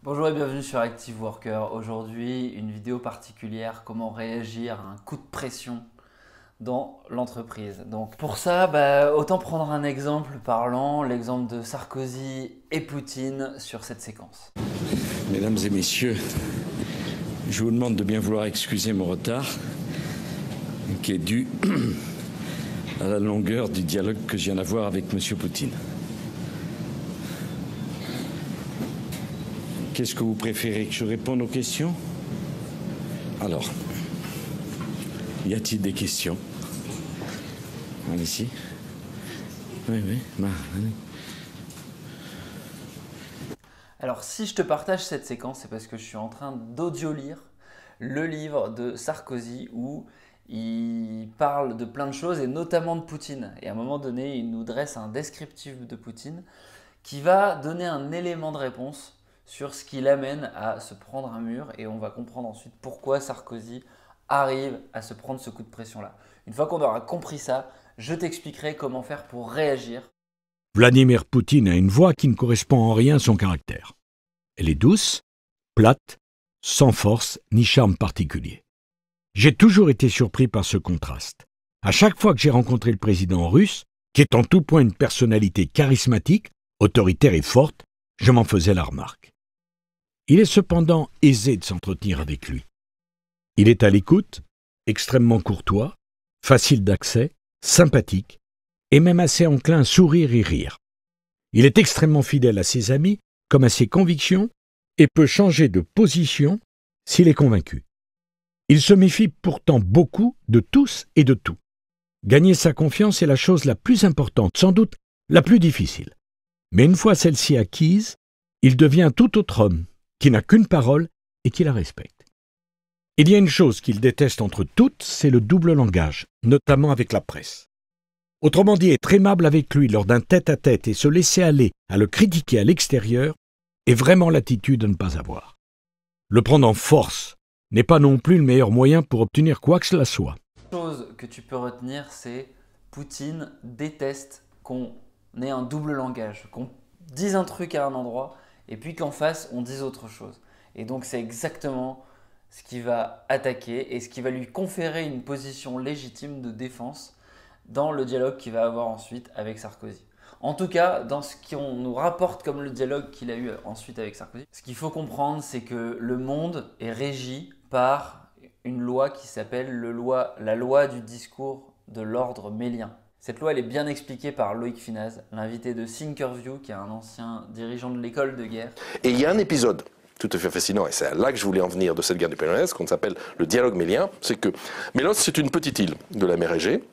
Bonjour et bienvenue sur Active Worker. Aujourd'hui, une vidéo particulière, comment réagir à un coup de pression dans l'entreprise. Donc pour ça, autant prendre un exemple parlant, l'exemple de Sarkozy et Poutine sur cette séquence. Mesdames et messieurs, je vous demande de bien vouloir excuser mon retard, qui est dû à la longueur du dialogue que je viens d'avoir avec M. Poutine. Qu'est-ce que vous préférez, que je réponde aux questions? Alors, y a-t-il des questions? Allez-y. Oui, allez. Alors si je te partage cette séquence, c'est parce que je suis en train d'audio-lire le livre de Sarkozy où il parle de plein de choses et notamment de Poutine. Et à un moment donné, il nous dresse un descriptif de Poutine qui va donner un élément de réponse sur ce qui l'amène à se prendre un mur et on va comprendre ensuite pourquoi Sarkozy arrive à se prendre ce coup de pression-là. Une fois qu'on aura compris ça, je t'expliquerai comment faire pour réagir. Vladimir Poutine a une voix qui ne correspond en rien à son caractère. Elle est douce, plate, sans force ni charme particulier. J'ai toujours été surpris par ce contraste. À chaque fois que j'ai rencontré le président russe, qui est en tout point une personnalité charismatique, autoritaire et forte, je m'en faisais la remarque. Il est cependant aisé de s'entretenir avec lui. Il est à l'écoute, extrêmement courtois, facile d'accès, sympathique, et même assez enclin à sourire et rire. Il est extrêmement fidèle à ses amis comme à ses convictions et peut changer de position s'il est convaincu. Il se méfie pourtant beaucoup de tous et de tout. Gagner sa confiance est la chose la plus importante, sans doute la plus difficile. Mais une fois celle-ci acquise, il devient tout autre homme, qui n'a qu'une parole et qui la respecte. Il y a une chose qu'il déteste entre toutes, c'est le double langage, notamment avec la presse. Autrement dit, être aimable avec lui lors d'un tête-à-tête et se laisser aller à le critiquer à l'extérieur est vraiment l'attitude à ne pas avoir. Le prendre en force n'est pas non plus le meilleur moyen pour obtenir quoi que cela soit. La chose que tu peux retenir, c'est Poutine déteste qu'on ait un double langage, qu'on dise un truc à un endroit et puis qu'en face on dise autre chose. Et donc c'est exactement ce qui va attaquer et ce qui va lui conférer une position légitime de défense dans le dialogue qu'il va avoir ensuite avec Sarkozy. En tout cas, dans ce qu'on nous rapporte comme le dialogue qu'il a eu ensuite avec Sarkozy, ce qu'il faut comprendre, c'est que le monde est régi par une loi qui s'appelle la loi du discours de l'ordre mélien. Cette loi, elle est bien expliquée par Loïc Finaz, l'invité de Thinkerview, qui est un ancien dirigeant de l'école de guerre. Et il y a un épisode tout à fait fascinant, et c'est là que je voulais en venir de cette guerre du Péloponnèse, qu'on s'appelle le dialogue mélien, c'est que Mélos, c'est une petite île de la mer Égée,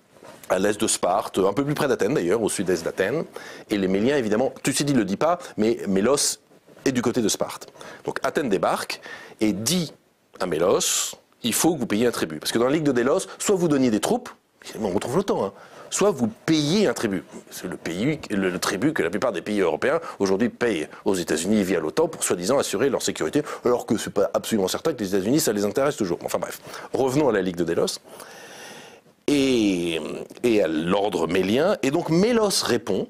à l'est de Sparte, un peu plus près d'Athènes d'ailleurs, au sud-est d'Athènes. Et les Méliens, évidemment, Thucydide ne le dit pas, mais Mélos est du côté de Sparte. Donc Athènes débarque et dit à Mélos, il faut que vous payiez un tribut. Parce que dans la Ligue de Délos, soit vous donniez des troupes, on retrouve l'OTAN, hein, soit vous payez un tribut. C'est le tribut que la plupart des pays européens aujourd'hui payent aux États-Unis via l'OTAN pour soi-disant assurer leur sécurité, alors que c'est pas absolument certain que les États-Unis, ça les intéresse toujours. Enfin bref, revenons à la Ligue de Délos. Et à l'ordre mélien. Et donc Mélos répond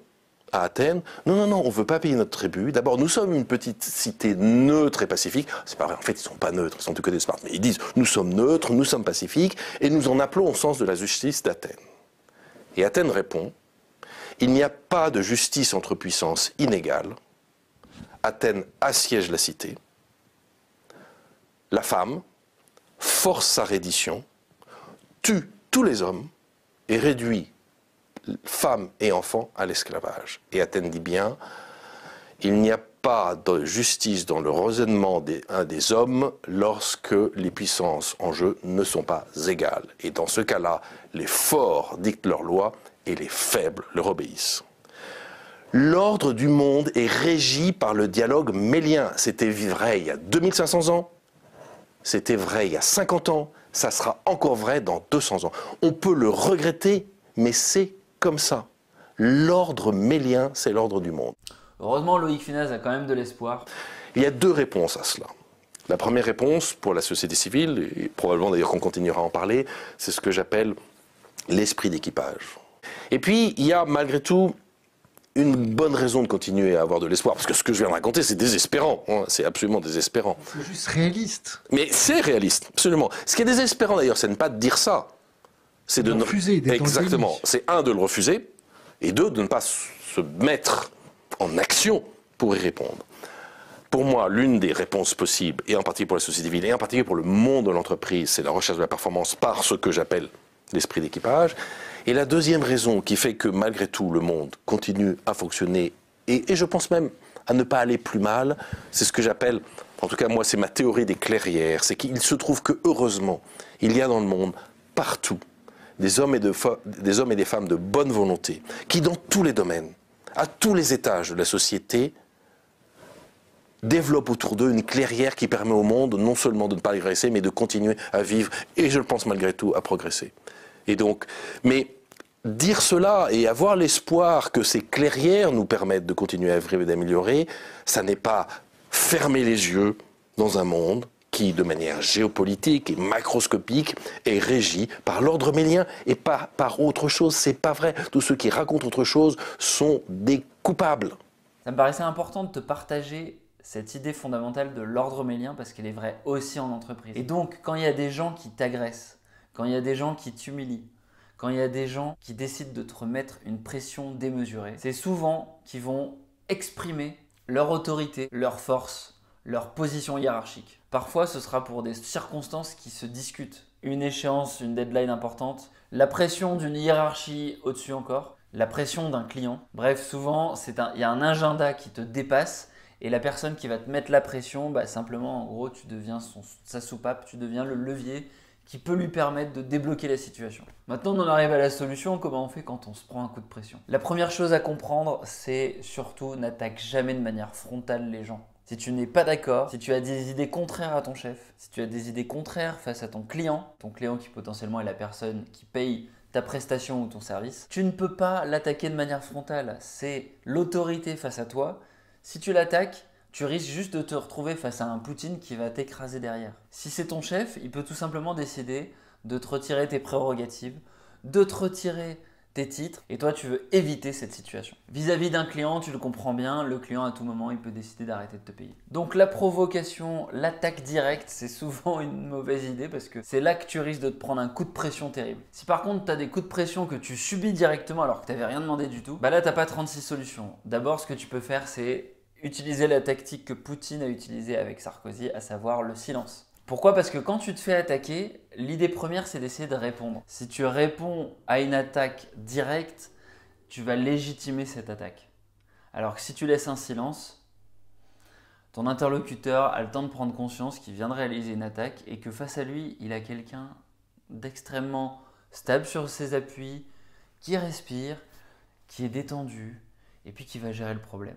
à Athènes, non, on ne veut pas payer notre tribut. D'abord, nous sommes une petite cité neutre et pacifique. C'est pas vrai, en fait, ils ne sont pas neutres, ils sont du côté de Sparte. Mais ils disent, nous sommes neutres, nous sommes pacifiques, et nous en appelons au sens de la justice d'Athènes. Et Athènes répond, il n'y a pas de justice entre puissances inégales. Athènes assiège la cité. La femme force sa reddition, tue tous les hommes et réduit femmes et enfants à l'esclavage. Et Athènes dit bien, il n'y a pas de justice dans le raisonnement des hommes lorsque les puissances en jeu ne sont pas égales. Et dans ce cas-là, les forts dictent leurs lois et les faibles leur obéissent. L'ordre du monde est régi par le dialogue mélien. C'était vrai il y a 2500 ans, c'était vrai il y a 50 ans, ça sera encore vrai dans 200 ans. On peut le regretter, mais c'est comme ça. L'ordre mélien, c'est l'ordre du monde. Heureusement, Loïc Finaz a quand même de l'espoir. Il y a deux réponses à cela. La première réponse, pour la société civile, et probablement d'ailleurs qu'on continuera à en parler, c'est ce que j'appelle l'esprit d'équipage. Et puis, il y a malgré tout une bonne raison de continuer à avoir de l'espoir, parce que ce que je viens de raconter, c'est désespérant, hein, c'est absolument désespérant. C'est juste réaliste. Mais c'est réaliste, absolument. Ce qui est désespérant d'ailleurs, c'est de ne pas dire ça. C'est de refuser, d'être dans le exactement. déni. C'est un, de le refuser, et deux, de ne pas se mettre en action pour y répondre. Pour moi, l'une des réponses possibles, et en particulier pour la société civile, et en particulier pour le monde de l'entreprise, c'est la recherche de la performance par ce que j'appelle l'esprit d'équipage. Et la deuxième raison qui fait que malgré tout le monde continue à fonctionner, et je pense même à ne pas aller plus mal, c'est ce que j'appelle, en tout cas moi c'est ma théorie des clairières, c'est qu'il se trouve que heureusement, il y a dans le monde partout des hommes et des femmes de bonne volonté, qui dans tous les domaines, à tous les étages de la société, développent autour d'eux une clairière qui permet au monde non seulement de ne pas régresser, mais de continuer à vivre, et je le pense malgré tout, à progresser. Et donc, mais dire cela et avoir l'espoir que ces clairières nous permettent de continuer à vivre et d'améliorer, ça n'est pas fermer les yeux dans un monde qui, de manière géopolitique et macroscopique, est régi par l'ordre mélien et pas par autre chose. C'est pas vrai. Tous ceux qui racontent autre chose sont des coupables. Ça me paraissait important de te partager cette idée fondamentale de l'ordre mélien parce qu'elle est vraie aussi en entreprise. Et donc, quand il y a des gens qui t'agressent, quand il y a des gens qui t'humilient, quand il y a des gens qui décident de te remettre une pression démesurée, c'est souvent qu'ils vont exprimer leur autorité, leur force, leur position hiérarchique. Parfois, ce sera pour des circonstances qui se discutent. Une échéance, une deadline importante, la pression d'une hiérarchie au-dessus encore, la pression d'un client. Bref, souvent, il y a un agenda qui te dépasse et la personne qui va te mettre la pression, simplement, en gros, tu deviens sa soupape, tu deviens le levier qui peut lui permettre de débloquer la situation. Maintenant, on en arrive à la solution. Comment on fait quand on se prend un coup de pression? La première chose à comprendre, c'est surtout n'attaque jamais de manière frontale les gens. Si tu n'es pas d'accord, si tu as des idées contraires à ton chef, si tu as des idées contraires face à ton client qui potentiellement est la personne qui paye ta prestation ou ton service, tu ne peux pas l'attaquer de manière frontale. C'est l'autorité face à toi. Si tu l'attaques, tu risques juste de te retrouver face à un Poutine qui va t'écraser derrière. Si c'est ton chef, il peut tout simplement décider de te retirer tes prérogatives, de te retirer tes titres, et toi tu veux éviter cette situation. Vis-à-vis d'un client, tu le comprends bien, le client à tout moment il peut décider d'arrêter de te payer. Donc la provocation, l'attaque directe, c'est souvent une mauvaise idée parce que c'est là que tu risques de te prendre un coup de pression terrible. Si par contre tu as des coups de pression que tu subis directement alors que tu n'avais rien demandé du tout, là tu n'as pas 36 solutions. D'abord ce que tu peux faire c'est utiliser la tactique que Poutine a utilisée avec Sarkozy, à savoir le silence. Pourquoi? Parce que quand tu te fais attaquer, l'idée première c'est d'essayer de répondre. Si tu réponds à une attaque directe, tu vas légitimer cette attaque. Alors que si tu laisses un silence, ton interlocuteur a le temps de prendre conscience qu'il vient de réaliser une attaque et que face à lui, il a quelqu'un d'extrêmement stable sur ses appuis, qui respire, qui est détendu et puis qui va gérer le problème.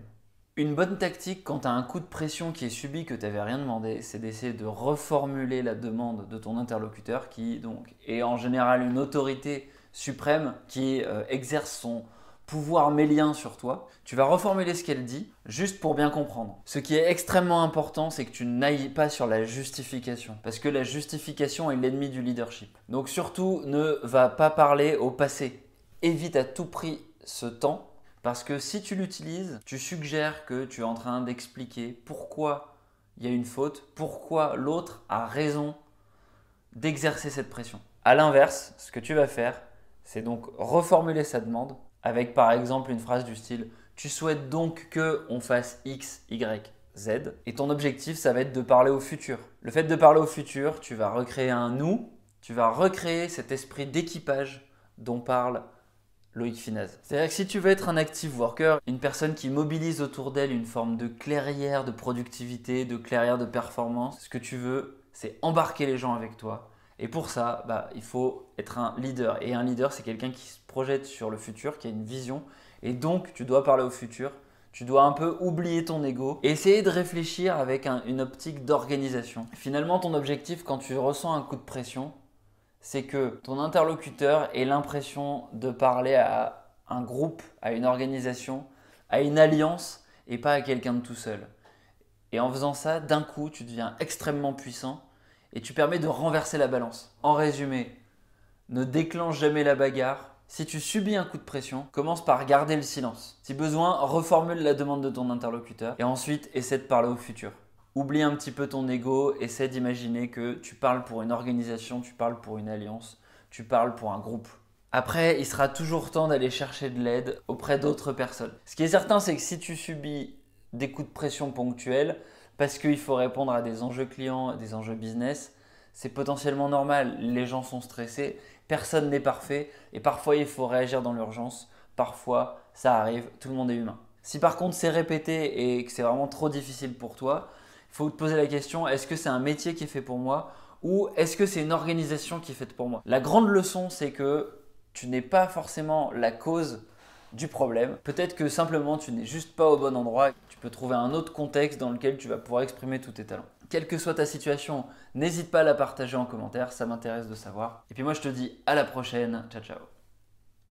Une bonne tactique quand tu as un coup de pression qui est subi que tu n'avais rien demandé, c'est d'essayer de reformuler la demande de ton interlocuteur qui donc est en général une autorité suprême qui exerce son pouvoir mélien sur toi. Tu vas reformuler ce qu'elle dit juste pour bien comprendre. Ce qui est extrêmement important, c'est que tu n'ailles pas sur la justification parce que la justification est l'ennemi du leadership. Donc surtout, ne va pas parler au passé. Évite à tout prix ce temps. Parce que si tu l'utilises, tu suggères que tu es en train d'expliquer pourquoi il y a une faute, pourquoi l'autre a raison d'exercer cette pression. A l'inverse, ce que tu vas faire, c'est donc reformuler sa demande avec par exemple une phrase du style « Tu souhaites donc qu'on fasse X, Y, Z » et ton objectif, ça va être de parler au futur. Le fait de parler au futur, tu vas recréer un « nous », tu vas recréer cet esprit d'équipage dont parle Loïc Finaz. C'est-à-dire que si tu veux être un active worker, une personne qui mobilise autour d'elle une forme de clairière de productivité, de clairière de performance, ce que tu veux, c'est embarquer les gens avec toi. Et pour ça, il faut être un leader. Et un leader, c'est quelqu'un qui se projette sur le futur, qui a une vision. Et donc, tu dois parler au futur. Tu dois un peu oublier ton ego et essayer de réfléchir avec une optique d'organisation. Finalement, ton objectif, quand tu ressens un coup de pression, c'est que ton interlocuteur ait l'impression de parler à un groupe, à une organisation, à une alliance et pas à quelqu'un de tout seul. Et en faisant ça, d'un coup, tu deviens extrêmement puissant et tu permets de renverser la balance. En résumé, ne déclenche jamais la bagarre Si tu subis un coup de pression, commence par garder le silence. Si besoin, reformule la demande de ton interlocuteur et ensuite essaie de parler au futur. Oublie un petit peu ton ego, essaie d'imaginer que tu parles pour une organisation, tu parles pour une alliance, tu parles pour un groupe. Après, il sera toujours temps d'aller chercher de l'aide auprès d'autres personnes. Ce qui est certain, c'est que si tu subis des coups de pression ponctuels, parce qu'il faut répondre à des enjeux clients, des enjeux business, c'est potentiellement normal. Les gens sont stressés, personne n'est parfait et parfois il faut réagir dans l'urgence. Parfois, ça arrive, tout le monde est humain. Si par contre c'est répété et que c'est vraiment trop difficile pour toi, il faut te poser la question, est-ce que c'est un métier qui est fait pour moi ou est-ce que c'est une organisation qui est faite pour moi? La grande leçon, c'est que tu n'es pas forcément la cause du problème. Peut-être que simplement tu n'es juste pas au bon endroit. Tu peux trouver un autre contexte dans lequel tu vas pouvoir exprimer tous tes talents. Quelle que soit ta situation, n'hésite pas à la partager en commentaire, ça m'intéresse de savoir. Et puis moi je te dis à la prochaine, ciao ciao.